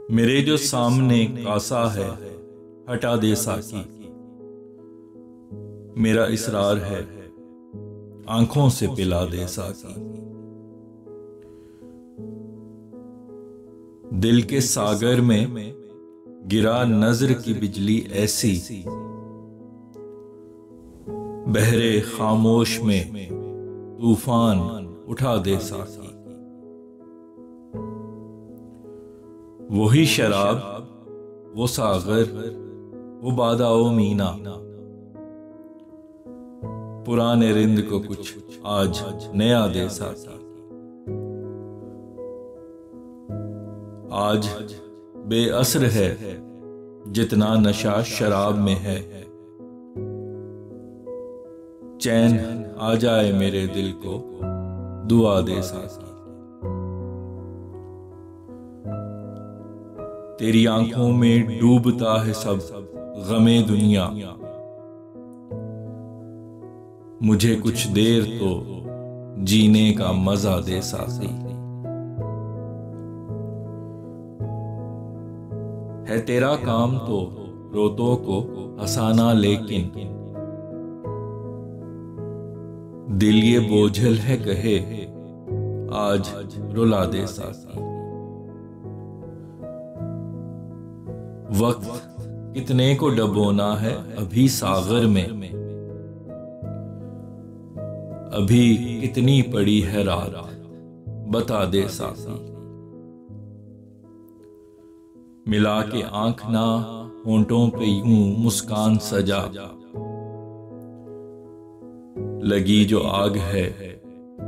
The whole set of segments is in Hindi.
मेरे जो सामने कासा है हटा दे साकी। मेरा इसरार है आंखों से पिला दे साकी। दिल के सागर में गिरा नजर की बिजली ऐसी, बहरे खामोश में तूफान उठा दे साकी। वही शराब, वो सागर, वो बादाओ मीना, पुराने रिंद को कुछ आज नया दे साकी। आज बेअसर है जितना नशा शराब में है। चैन आ जाए मेरे दिल को दुआ दे साकी। तेरी आंखों में डूबता है सब गमे दुनिया। मुझे कुछ देर तो जीने का मजा दे साकी। है तेरा काम तो रोतों को हंसाना, लेकिन दिल ये बोझल है कहे आज रुला दे साकी। वक्त कितने को डबोना है अभी सागर में, अभी कितनी पड़ी है रात बता दे साकी। मिला के आंख ना होंठों पे यूं मुस्कान सजा, लगी जो आग है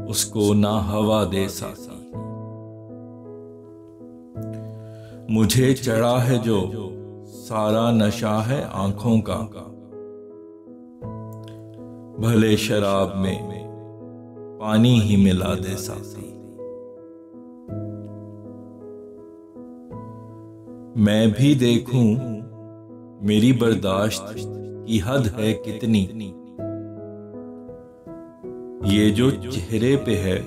उसको ना हवा दे साकी। मुझे चढ़ा है जो सारा नशा है आंखों का, भले शराब में पानी ही मिला दे साकी। मैं भी देखूं मेरी बर्दाश्त की हद है कितनी, ये जो चेहरे पे है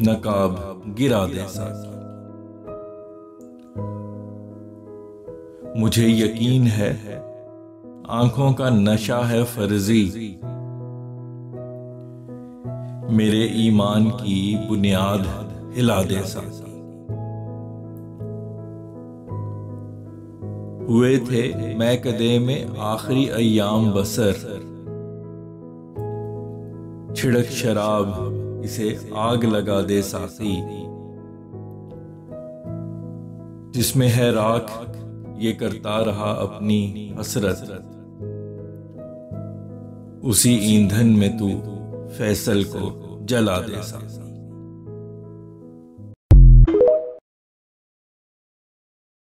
नकाब गिरा दे साकी। मुझे यकीन है आंखों का नशा है फर्जी, मेरे ईमान की बुनियाद हिला दे साकी। हुए थे मैं कदे में आखिरी अय्याम बसर, छिड़क शराब इसे आग लगा दे साकी। जिसमें है राख ये करता रहा अपनी हसरत, उसी ईंधन में तू फैसल को जला दे साकी।